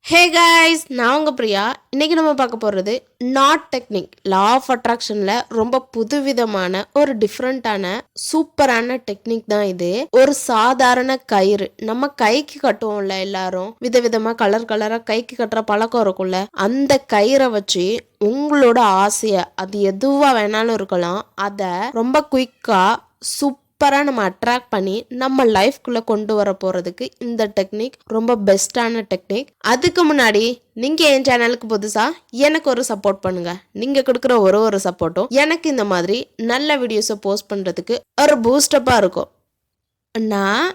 Hey guys, நான் உங்கள் பிரியா. இன்றைக்கி நம்ம பார்க்க போகிறது நாட் டெக்னிக். லா ஆஃப் அட்ராக்ஷனில் ரொம்ப புதுவிதமான ஒரு டிஃப்ரெண்ட்டான சூப்பரான டெக்னிக் தான் இது. ஒரு சாதாரண கயிறு நம்ம கைக்கு கட்டுவோம்ல, எல்லாரும் விதவிதமாக கலர் கலராக கைக்கு கட்டுற பழக்கம் இருக்கும்ல, அந்த கயிறை வச்சு உங்களோட ஆசையை, அது எதுவாக வேணாலும் இருக்கலாம், அதை ரொம்ப குயிக்காக சூப்பராக நம்ம அட்ராக்ட் பண்ணி நம்ம லைஃப்குள்ளே கொண்டு வர போகிறதுக்கு இந்த டெக்னிக் ரொம்ப பெஸ்ட்டான டெக்னிக். அதுக்கு முன்னாடி நீங்கள் என் சேனலுக்கு புதுசாக எனக்கு ஒரு சப்போர்ட் பண்ணுங்கள். நீங்கள் கொடுக்குற ஒரு சப்போர்ட்டும் எனக்கு இந்த மாதிரி நல்ல வீடியோஸை போஸ்ட் பண்ணுறதுக்கு ஒரு பூஸ்டப்பாக இருக்கும். நான்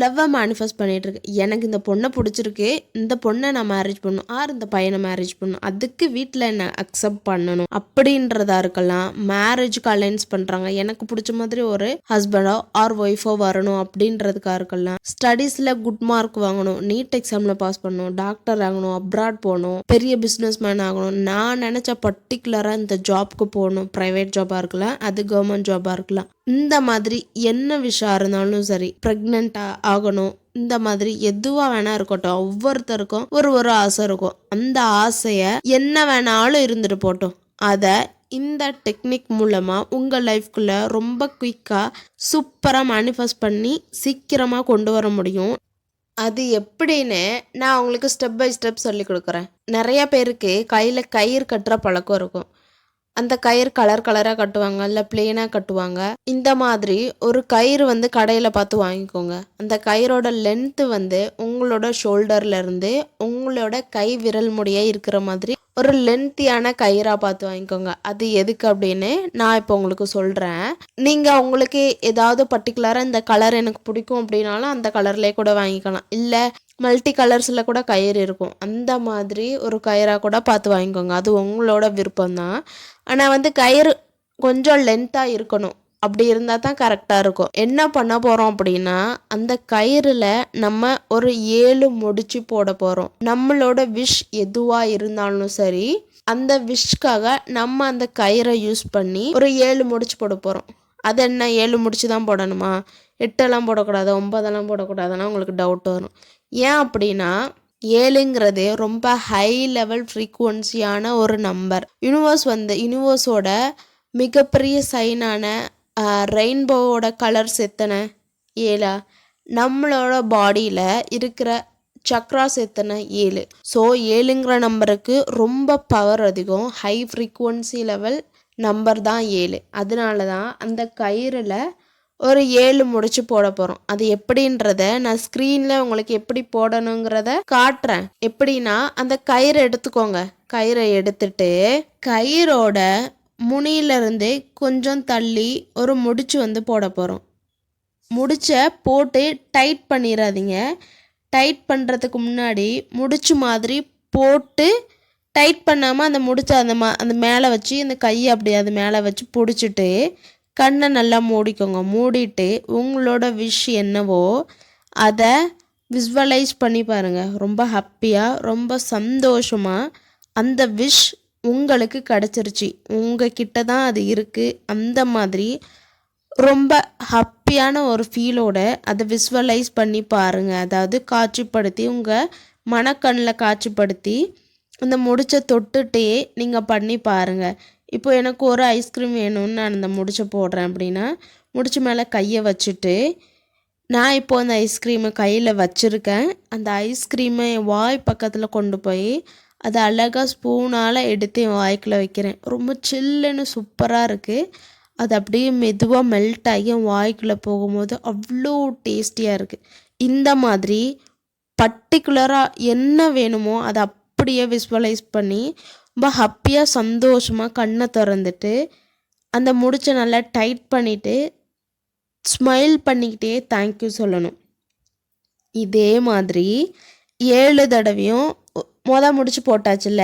லவ்வை மேனிஃபெஸ்ட் பண்ணிகிட்டு இருக்கேன். எனக்கு இந்த பொண்ணை பிடிச்சிருக்கு, இந்த பொண்ணை நான் மேரேஜ் பண்ணணும், இந்த பையனை மேரேஜ் பண்ணணும், அதுக்கு வீட்டில் என்ன அக்செப்ட் பண்ணணும் அப்படின்றதா இருக்கலாம். மேரேஜுக்கு அலைன்ஸ் பண்ணுறாங்க, எனக்கு பிடிச்ச மாதிரி ஒரு ஹஸ்பண்டோ ஆர் ஒய்ஃபோ வரணும் அப்படின்றதுக்காக இருக்கலாம். ஸ்டடீஸில் குட் மார்க் வாங்கணும், நீட் எக்ஸாமில் பாஸ் பண்ணணும், டாக்டர் ஆகணும், அப்ராட் போகணும், பெரிய பிஸ்னஸ் மேன் ஆகணும், நான் நினச்ச பர்டிகுலராக இந்த ஜாப்க்கு போகணும். ப்ரைவேட் ஜாபாக இருக்கலாம், அது கவர்மெண்ட் ஜாபாக இருக்கலாம். இந்த மாதிரி என்ன விஷயம் இருந்தாலும் சரி, ப்ரெக்னென்ட்டாக ஆகணும், இந்த மாதிரி எதுவாக வேணா இருக்கட்டும், ஒவ்வொருத்தருக்கும் ஒரு ஆசை இருக்கும். அந்த ஆசையை என்ன வேணாலும் இருந்துட்டு போட்டோம், அதை இந்த டெக்னிக் மூலமாக உங்கள் லைஃப்குள்ளே ரொம்ப குயிக்காக சூப்பராக மேனிஃபெஸ்ட் பண்ணி சீக்கிரமாக கொண்டு வர முடியும். அது எப்படின்னு நான் உங்களுக்கு ஸ்டெப் பை ஸ்டெப் சொல்லி கொடுக்குறேன். நிறைய பேருக்கு கையில் கயிறு கட்டுற பழக்கம் இருக்கும். அந்த கயிறு கலர் கலராக கட்டுவாங்க, இல்லை பிளெயினாக கட்டுவாங்க. இந்த மாதிரி ஒரு கயிறு கடையில் பார்த்து வாங்கிக்கோங்க. அந்த கயிறோட லென்த்து உங்களோட ஷோல்டர்லேருந்து உங்களோட கை விரல் முடிய இருக்கிற மாதிரி ஒரு லென்த்தியான கயிறாக பார்த்து வாங்கிக்கோங்க. அது எதுக்கு அப்படின்னு நான் இப்போ உங்களுக்கு சொல்கிறேன். நீங்கள் உங்களுக்கு ஏதாவது பர்டிகுலராக இந்த கலர் எனக்கு பிடிக்கும் அப்படின்னாலும் அந்த கலர்லேயே கூட வாங்கிக்கலாம். இல்லை மல்டி கலர்ஸில் கூட கயிறு இருக்கும், அந்த மாதிரி ஒரு கயிறாக கூட பார்த்து வாங்கிக்கோங்க. அது உங்களோட விருப்பம்தான். ஆனால் கயிறு கொஞ்சம் லென்த்தாக இருக்கணும். அப்படி இருந்தால் தான் கரெக்டாக இருக்கும். என்ன பண்ண போகிறோம் அப்படின்னா, அந்த கயிறில் நம்ம ஒரு 7 முடிச்சு போட போகிறோம். நம்மளோட விஷ் எதுவாக இருந்தாலும் சரி, அந்த விஷ்க்காக நம்ம அந்த கயிறை யூஸ் பண்ணி ஒரு 7 முடிச்சு போட போகிறோம். அது என்ன 7 முடிச்சு தான் போடணுமா, 8 போடக்கூடாது, 9 போடக்கூடாதுன்னா உங்களுக்கு டவுட் வரும். ஏன் அப்படின்னா, 7ங்கிறது ரொம்ப ஹை லெவல் ஃப்ரீக்குவன்சியான ஒரு நம்பர். யூனிவர்ஸோட மிகப்பெரிய சைனான ரெயின்போவோட கலர்ஸ் எத்தனை? 7. நம்மளோட பாடியில் இருக்கிற சக்ராஸ் எத்தனை? 7. ஸோ 7ங்கிற நம்பருக்கு ரொம்ப பவர் அதிகம், ஹை ஃப்ரீக்குவன்சி லெவல் நம்பர் தான் 7. அதனால தான் அந்த கயிறில் ஒரு 7 முடிச்சு போட போகிறோம். அது எப்படின்றத நான் ஸ்க்ரீனில் உங்களுக்கு எப்படி போடணுங்கிறத காட்டுறேன். எப்படின்னா, அந்த கயிறை எடுத்துக்கோங்க. கயிறை எடுத்துட்டு கயிறோட முனியிலிருந்து கொஞ்சம் தள்ளி ஒரு முடிச்சு போட போகிறோம். முடிச்சை போட்டு டைட் பண்ணிடாதீங்க. டைட் பண்ணுறதுக்கு முன்னாடி முடிச்சு மாதிரி போட்டு டைட் பண்ணாமல் அந்த முடிச்சை அந்த மேலே வச்சு அந்த கையை அப்படி அது மேலே வச்சு பிடிச்சிட்டு கண்ணை நல்லா மூடிக்கோங்க. மூடிட்டு உங்களோட விஷ் என்னவோ அதை விஸ்வலைஸ் பண்ணி பாருங்கள். ரொம்ப ஹாப்பியாக, ரொம்ப சந்தோஷமாக அந்த விஷ் உங்களுக்கு கிடச்சிருச்சு, உங்ககிட்ட தான் அது இருக்குது. அந்த மாதிரி ரொம்ப ஹாப்பியான ஒரு ஃபீலோட அதை விஸ்வலைஸ் பண்ணி பாருங்கள். அதாவது காட்சிப்படுத்தி, உங்கள் மனக்கண்ணில் காட்சிப்படுத்தி அந்த முடிச்சை தொட்டுட்டே நீங்கள் பண்ணி பாருங்கள். இப்போ எனக்கு ஒரு ஐஸ்கிரீம் வேணும்னு நான் அந்த முடிச்சை போடுறேன் அப்படின்னா, முடிச்சு மேலே கையை வச்சுட்டு நான் இப்போ அந்த ஐஸ்கிரீமை கையில் வச்சுருக்கேன். அந்த ஐஸ்கிரீமை என் வாய் பக்கத்தில் கொண்டு போய் அதை அழகாக ஸ்பூனால் எடுத்து என் வாய்க்குள்ளே வைக்கிறேன். ரொம்ப சில்லுன்னு சூப்பராக இருக்குது. அது அப்படியே மெதுவாக மெல்ட் ஆகி என் வாய்க்குள்ளே போகும்போது அவ்வளோ டேஸ்டியாக இருக்குது. இந்த மாதிரி பர்டிகுலராக என்ன வேணுமோ அதை அப்படியே விஸ்வலைஸ் பண்ணி ரொம்ப ஹாப்பியாக சந்தோஷமாக கண்ணை திறந்துட்டு அந்த முடிச்சை நல்லா டைட் பண்ணிவிட்டு ஸ்மைல் பண்ணிக்கிட்டே தேங்க்யூ சொல்லணும். இதே மாதிரி 7 தடவையும் முடிச்சு போட்டாச்சுல்ல,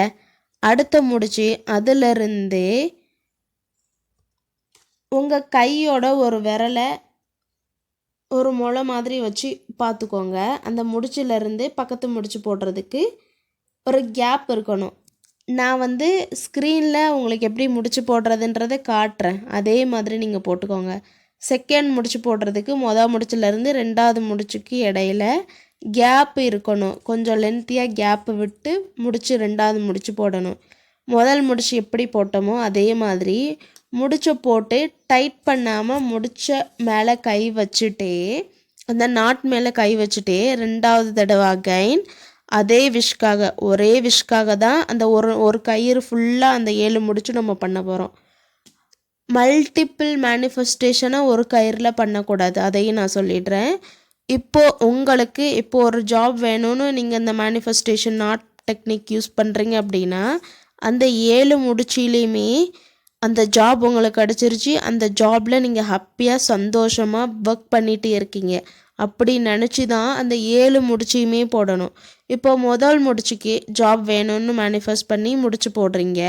அடுத்த முடிச்சு அதிலிருந்து உங்கள் கையோட ஒரு விரலை ஒரு முளை மாதிரி வச்சு பார்த்துக்கோங்க. அந்த முடிச்சிலேருந்து பக்கத்து முடிச்சு போடுறதுக்கு ஒரு கேப் இருக்கணும். நான் ஸ்க்ரீனில் உங்களுக்கு எப்படி முடிச்சு போடுறதுன்றதை காட்டுறேன், அதே மாதிரி நீங்கள் போட்டுக்கோங்க. செகண்ட் முடிச்சு போடுறதுக்கு முடிச்சிலேருந்து 2வது முடிச்சுக்கு இடையில கேப் இருக்கணும், கொஞ்சம் லென்த்தியாக கேப்பு விட்டு முடிச்சு 2வது முடிச்சு போடணும். முதல் முடிச்சு எப்படி போட்டோமோ அதே மாதிரி முடிச்ச போட்டு டைட் பண்ணாமல் முடிச்ச மேலே கை வச்சுட்டே, அந்த நாட் மேலே கை வச்சுட்டே 2வது தடவை அகைன் அதே விஷக்காக, ஒரே விஷக்காக தான் அந்த ஒரு கயிறு ஃபுல்லாக அந்த 7 முடிச்சு நம்ம பண்ண போகிறோம். மல்டிப்பிள் மேனிஃபெஸ்டேஷனை ஒரு கயிறில் பண்ணக்கூடாது, அதையும் நான் சொல்லிடுறேன். உங்களுக்கு ஒரு ஜாப் வேணும்னு நீங்கள் இந்த மேனிஃபெஸ்டேஷன் நாட் டெக்னிக் யூஸ் பண்ணுறீங்க அப்படின்னா, அந்த 7 முடிச்சிலையுமே அந்த ஜாப் உங்களுக்கு கிடச்சிருச்சு, அந்த ஜாபில் நீங்கள் ஹாப்பியாக சந்தோஷமாக ஒர்க் பண்ணிகிட்டே இருக்கீங்க அப்படி நினச்சி தான் அந்த 7 முடிச்சியுமே போடணும். முதல் முடிச்சுக்கு ஜாப் வேணும்னு மேனிஃபெஸ்ட் பண்ணி முடிச்சு போடுறீங்க,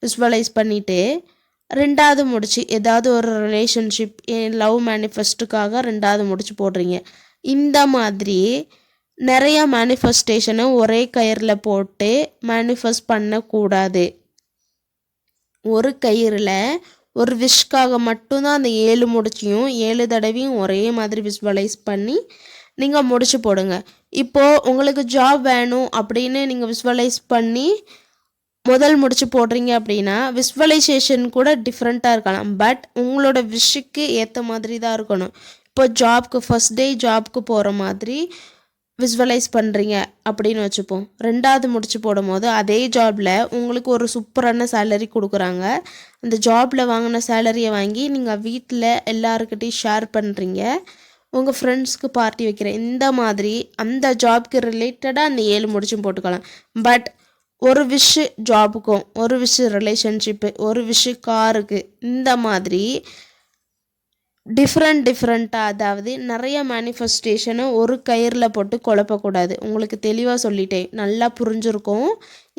விஸ்வலைஸ் பண்ணிவிட்டு. 2வது முடிச்சு ஏதாவது ஒரு ரிலேஷன்ஷிப், லவ் மேனிஃபெஸ்ட்டுக்காக 2வது முடிச்சு போடுறீங்க. இந்த மாதிரி நிறையா மேனிஃபெஸ்டேஷனை ஒரே கயிறில் போட்டு மேனிஃபெஸ்ட் பண்ணக்கூடாது. ஒரு கயிறில் ஒரு விஷக்காக மட்டும்தான் அந்த 7 முடிச்சியும் 7 தடவையும் ஒரே மாதிரி விஸ்வலைஸ் பண்ணி நீங்கள் முடிச்சு போடுங்க. உங்களுக்கு ஜாப் வேணும் அப்படின்னு நீங்கள் விஸ்வலைஸ் பண்ணி முதல் முடிச்சு போடுறீங்க அப்படின்னா விஸ்வலைசேஷன் கூட டிஃப்ரெண்ட்டாக இருக்கலாம், பட் உங்களோட விஷுக்கு ஏற்ற மாதிரி தான் இருக்கணும். ஜாப்க்கு ஃபஸ்ட் டே ஜாப்க்கு போகிற மாதிரி விஸ்வலைஸ் பண்ணுறீங்க அப்படின்னு வச்சுப்போம். 2வது முடிச்சு போடும் போது அதே ஜாபில் உங்களுக்கு ஒரு சூப்பரான சேலரி கொடுக்குறாங்க. அந்த ஜாபில் வாங்கின சேலரியை வாங்கி நீங்கள் வீட்டில் எல்லாருக்கிட்டையும் ஷேர் பண்ணுறீங்க, உங்கள் ஃப்ரெண்ட்ஸ்க்கு பார்ட்டி வைக்கிறேன். இந்த மாதிரி அந்த ஜாப்க்கு ரிலேட்டடாக அந்த 7 முடிச்சும் போட்டுக்கலாம். பட் ஒரு விஷ் ஜாபுக்கும், ஒரு விஷ் ரிலேஷன்ஷிப்பு, ஒரு விஷ் காருக்கு, இந்த மாதிரி டிஃப்ரெண்ட்டாக, அதாவது நிறைய மேனிஃபெஸ்டேஷனை ஒரு கயிறில் போட்டு குழப்பக்கூடாது. உங்களுக்கு தெளிவாக சொல்லிட்டேன், நல்லா புரிஞ்சிருக்கும்.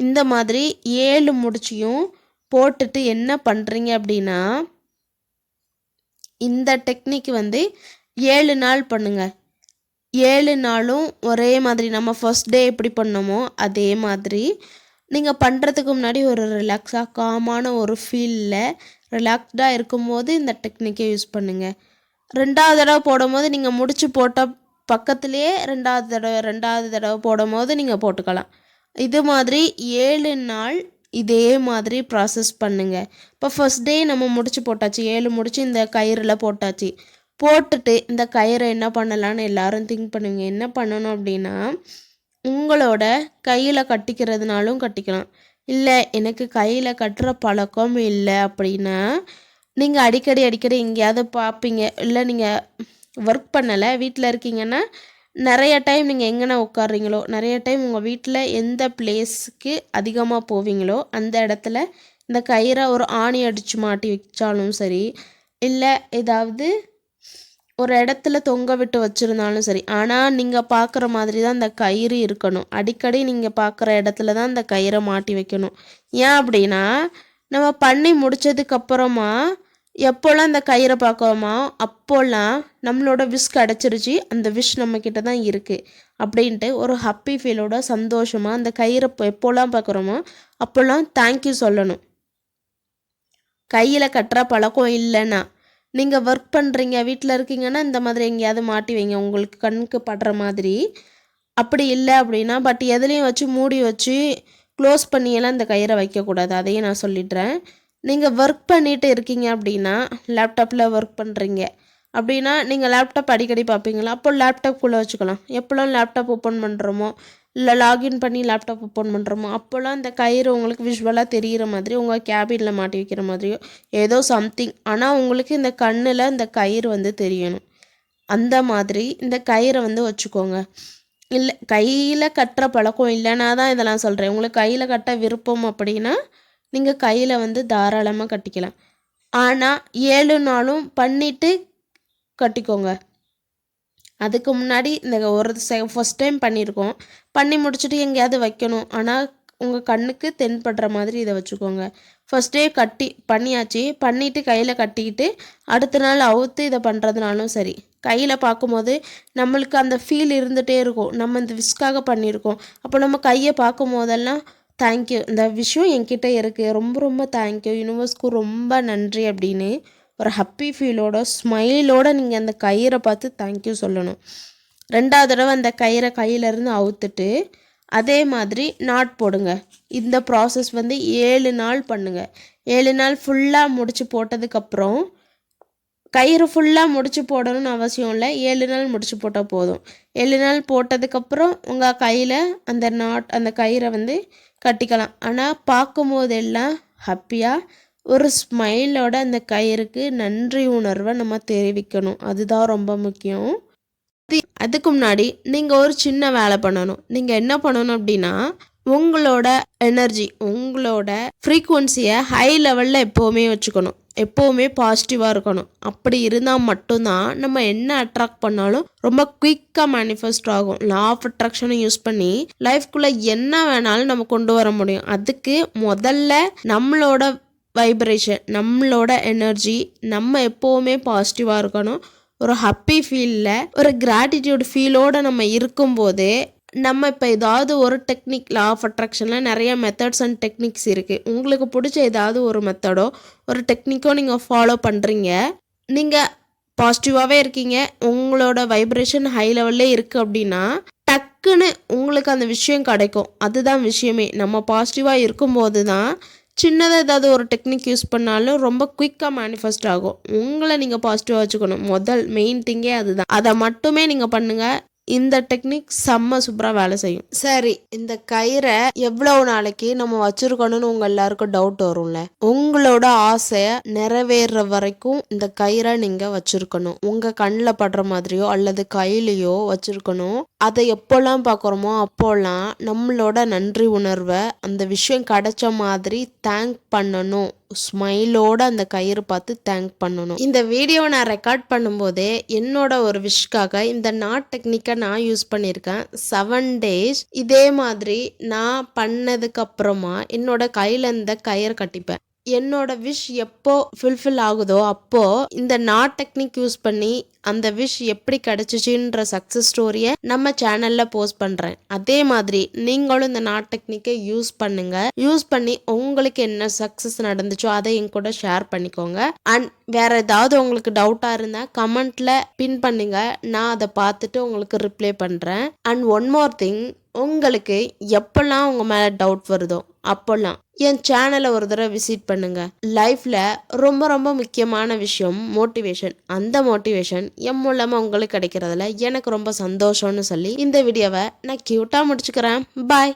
இந்த மாதிரி 7 முடிச்சியும் போட்டுட்டு என்ன பண்ணுறீங்க அப்படின்னா, இந்த டெக்னிக் 7 நாள் பண்ணுங்க. 7 நாளும் ஒரே மாதிரி நம்ம ஃபர்ஸ்ட் டே எப்படி பண்ணோமோ அதே மாதிரி நீங்கள் பண்ணுறதுக்கு முன்னாடி ஒரு ரிலாக்ஸாக காமான ஒரு ஃபீலில் ரிலாக்ஸ்டாக இருக்கும்போது இந்த டெக்னிக்கை யூஸ் பண்ணுங்கள். 2வது தடவை போடும் போது நீங்கள் முடிச்சு போட்ட பக்கத்துலேயே 2வது தடவை போடும் போது நீங்கள் போட்டுக்கலாம். இது மாதிரி 7 நாள் இதே மாதிரி ப்ராசஸ் பண்ணுங்கள். ஃபர்ஸ்ட் டே நம்ம முடிச்சு போட்டாச்சு, 7 முடிச்சு இந்த கயிறில் போட்டாச்சு. போட்டுட்டு இந்த கயிறை என்ன பண்ணலான்னு எல்லாரும் திங்க் பண்ணுவீங்க. என்ன பண்ணணும் அப்படின்னா, உங்களோட கையில் கட்டிக்கிறதுனாலும் கட்டிக்கலாம். இல்லை எனக்கு கையில் கட்டுற பழக்கம் இல்லை அப்படின்னா, நீங்கள் அடிக்கடி எங்கேயாவது பார்ப்பீங்க, இல்லை நீங்கள் ஒர்க் பண்ணலை வீட்டில் இருக்கீங்கன்னா நிறைய டைம் நீங்கள் எங்கேனா உட்காடுறீங்களோ, நிறைய டைம் உங்கள் வீட்டில் எந்த பிளேஸுக்கு அதிகமாக போவீங்களோ அந்த இடத்துல இந்த கயிறை ஒரு ஆணி அடித்து மாட்டி வச்சாலும் சரி, இல்லை ஏதாவது ஒரு இடத்துல தொங்க விட்டு வச்சுருந்தாலும் சரி, ஆனால் நீங்கள் பார்க்குற மாதிரி தான் அந்த கயிறு இருக்கணும். அடிக்கடி நீங்கள் பார்க்குற இடத்துல தான் அந்த கயிறை மாட்டி வைக்கணும். ஏன் அப்படின்னா, நம்ம பண்ணி முடித்ததுக்கப்புறமா எப்போல்லாம் அந்த கயிறை பார்க்குறோமோ அப்போல்லாம் நம்மளோட விஷ் கிடச்சிருச்சு, அந்த விஷ் நம்மக்கிட்ட தான் இருக்குது அப்படின்ட்டு ஒரு ஹாப்பி ஃபீலோட சந்தோஷமாக அந்த கயிறை எப்போல்லாம் பார்க்குறோமோ அப்போல்லாம் தேங்க்யூ சொல்லணும். கையில் கட்டுற பழக்கம் இல்லைன்னா, நீங்கள் ஒர்க் பண்ணுறீங்க வீட்டில் இருக்கீங்கன்னா இந்த மாதிரி எங்கேயாவது மாட்டி வைங்க உங்களுக்கு கண்ணுக்கு படுற மாதிரி. அப்படி இல்லை அப்படின்னா, பட் எதுலேயும் வச்சு மூடி வச்சு க்ளோஸ் பண்ணியெல்லாம் இந்த கயிறை வைக்கக்கூடாது, அதையும் நான் சொல்லிடுறேன். நீங்கள் ஒர்க் பண்ணிகிட்டு இருக்கீங்க அப்படின்னா, லேப்டாப்பில் ஒர்க் பண்ணுறீங்க அப்படின்னா நீங்கள் லேப்டாப் அடிக்கடி பார்ப்பீங்களா, அப்போ லேப்டாப்குள்ளே வச்சுக்கலாம். எப்போல்லாம் லேப்டாப் ஓப்பன் பண்ணுறோமோ, இல்லை லாகின் பண்ணி லேப்டாப் ஓப்பன் பண்ணுறோமோ அப்போல்லாம் இந்த கயிறு உங்களுக்கு விஷுவலாக தெரிகிற மாதிரி உங்கள் கேபினில் மாட்டி வைக்கிற மாதிரியோ ஏதோ சம்திங், ஆனால் உங்களுக்கு இந்த கண்ணில் இந்த கயிறு தெரியணும். அந்த மாதிரி இந்த கயிறை வச்சுக்கோங்க. இல்லை கையில் கட்டுற பழக்கம் இல்லைன்னா தான் இதெல்லாம் சொல்கிறேன். உங்களுக்கு கையில் கட்ட விருப்பம் அப்படின்னா நீங்கள் கையில் தாராளமாக கட்டிக்கலாம். ஆனால் 7 நாளும் பண்ணிவிட்டு கட்டிக்கோங்க. அதுக்கு முன்னாடி இந்த ஒரு ஃபஸ்ட் டைம் பண்ணியிருக்கோம், பண்ணி முடிச்சுட்டு எங்கேயாவது வைக்கணும், ஆனால் உங்கள் கண்ணுக்கு தென்படுற மாதிரி இதை வச்சுக்கோங்க. ஃபஸ்ட் டே பண்ணியாச்சு, பண்ணிவிட்டு கையில் கட்டிக்கிட்டு அடுத்த நாள் அவுத்து இதை பண்ணுறதுனாலும் சரி, கையில் பார்க்கும்போது நம்மளுக்கு அந்த ஃபீல் இருந்துகிட்டே இருக்கும், நம்ம இந்த விஷ்காக பண்ணியிருக்கோம். அப்போ நம்ம கையை பார்க்கும் போதெல்லாம் தேங்க்யூ, இந்த விஷயம் என்கிட்ட இருக்குது, ரொம்ப ரொம்ப தேங்க்யூ, யூனிவர்ஸ்க்கு ரொம்ப நன்றி அப்படின்னு ஒரு ஹாப்பி ஃபீலோட ஸ்மைலோட நீங்கள் அந்த கயிறை பார்த்து தேங்க்யூ சொல்லணும். 2வது தடவை அந்த கயிறை கையிலேருந்து அவுத்துட்டு அதே மாதிரி நாட் போடுங்க. இந்த ப்ராசஸ் வந்து 7 நாள் பண்ணுங்க. 7 நாள் ஃபுல்லாக முடிச்சு போட்டதுக்கப்புறம் கயிறு ஃபுல்லாக முடிச்சு போடணும்னு அவசியம் இல்லை. 7 நாள் முடிச்சு போட்டால் போதும். 7 நாள் போட்டதுக்கப்புறம் உங்கள் கையில் அந்த கயிறை வந்து கட்டிக்கலாம். ஆனால் பார்க்கும்போதெல்லாம் ஹாப்பியாக ஒரு ஸ்மைலோட அந்த கயிறுக்கு நன்றி உணர்வை நம்ம தெரிவிக்கணும். அதுதான் ரொம்ப முக்கியம். அதுக்கு முன்னாடி நீங்கள் ஒரு சின்ன வேலை பண்ணணும். நீங்கள் என்ன பண்ணணும் அப்படின்னா, உங்களோட எனர்ஜி, உங்களோட ஃப்ரீக்குவன்சியை ஹை லெவலில் எப்போவுமே வச்சுக்கணும். எப்போவுமே பாசிட்டிவாக இருக்கணும். அப்படி இருந்தால் மட்டும்தான் நம்ம என்ன அட்ராக்ட் பண்ணாலும் ரொம்ப குயிக்காக மேனிஃபெஸ்ட் ஆகும். லா ஆஃப் அட்ராக்ஷனை யூஸ் பண்ணி லைஃப்குள்ளே என்ன வேணாலும் நம்ம கொண்டு வர முடியும். அதுக்கு முதல்ல நம்மளோட வைப்ரேஷன், நம்மளோட எனர்ஜி, நம்ம எப்போவுமே பாசிட்டிவாக இருக்கணும். ஒரு ஹாப்பி ஃபீலில், ஒரு கிராட்டிடியூட் ஃபீலோடு நம்ம இருக்கும்போதே நம்ம இப்போ ஏதாவது ஒரு டெக்னிக், லா ஆஃப் அட்ராக்ஷனில் நிறைய மெத்தட்ஸ் அண்ட் டெக்னிக்ஸ் இருக்குது. உங்களுக்கு பிடிச்ச ஏதாவது ஒரு மெத்தடோ ஒரு டெக்னிக்கோ நீங்கள் ஃபாலோ பண்ணுறீங்க, நீங்கள் பாசிட்டிவாகவே இருக்கீங்க, உங்களோட வைப்ரேஷன் ஹை லெவல்லே இருக்குது அப்படின்னா டக்குன்னு உங்களுக்கு அந்த விஷயம் கிடைக்கும். அதுதான் விஷயமே. நம்ம பாசிட்டிவாக இருக்கும்போது தான் சின்னதாக ஏதாவது ஒரு டெக்னிக் யூஸ் பண்ணாலும் ரொம்ப குயிக்காக மேனிஃபெஸ்ட் ஆகும். உங்களை நீங்கள் பாசிட்டிவாக வச்சுக்கணும். மெயின் திங்கே அதுதான். அதை மட்டுமே நீங்கள் பண்ணுங்கள். இந்த டெக்னிக் செம்ம சூப்பராக வேலை செய்யும். சரி, இந்த கயிறை எவ்வளவு நாளைக்கு நம்ம வச்சிருக்கணும்னு உங்கள் எல்லாருக்கும் டவுட் வரும்ல. உங்களோட ஆசை நிறைவேற வரைக்கும் இந்த கயிறை நீங்கள் வச்சிருக்கணும். உங்கள் கண்ணில் படுற மாதிரியோ அல்லது கையிலையோ வச்சிருக்கணும். அதை எப்போல்லாம் பார்க்குறோமோ அப்போல்லாம் நம்மளோட நன்றி உணர்வை, அந்த விஷயம் கிடைச்ச மாதிரி தேங்க் பண்ணணும். ஸ்மைலோட அந்த கயிறு பார்த்து தேங்க் பண்ணணும். இந்த வீடியோவை நான் ரெக்கார்ட் பண்ணும்போதே என்னோட ஒரு விஷக்காக இந்த நாட் டெக்னிக்கை நான் யூஸ் பண்ணியிருக்கேன். 7 days இதே மாதிரி நான் பண்ணதுக்கு அப்புறமா என்னோட கையில் இந்த கயிறு கட்டிப்பேன். என்னோட விஷ் எப்போ ஃபுல்ஃபில் ஆகுதோ அப்போ இந்த நாட் டெக்னிக் யூஸ் பண்ணி அந்த விஷ் எப்படி கிடைச்சிச்சுன்ற சக்ஸஸ் ஸ்டோரியை நம்ம சேனல்ல போஸ்ட் பண்றேன். அதே மாதிரி நீங்களும் இந்த நாட் டெக்னிக்கை யூஸ் பண்ணுங்க. யூஸ் பண்ணி உங்களுக்கு என்ன சக்ஸஸ் நடந்துச்சோ அதை என் கூட ஷேர் பண்ணிக்கோங்க. அண்ட் வேற ஏதாவது உங்களுக்கு டவுட்டா இருந்தா கமெண்ட்ல பின் பண்ணுங்க. நான் அதை பார்த்துட்டு உங்களுக்கு ரிப்ளை பண்றேன். அண்ட் ஒன் மோர் திங், உங்களுக்கு எப்பெல்லாம் உங்க மேல டவுட் வருதோ அப்போல்லாம் என் சேனலை ஒரு தடவை விசிட் பண்ணுங்க. லைஃப்ல ரொம்ப ரொம்ப முக்கியமான விஷயம் மோட்டிவேஷன். அந்த மோட்டிவேஷன் என் மூலமா உங்களுக்கு கிடைக்கிறதுல எனக்கு ரொம்ப சந்தோஷம்னு சொல்லி இந்த வீடியோவை நான் கியூட்டா முடிச்சுக்கிறேன். பாய்.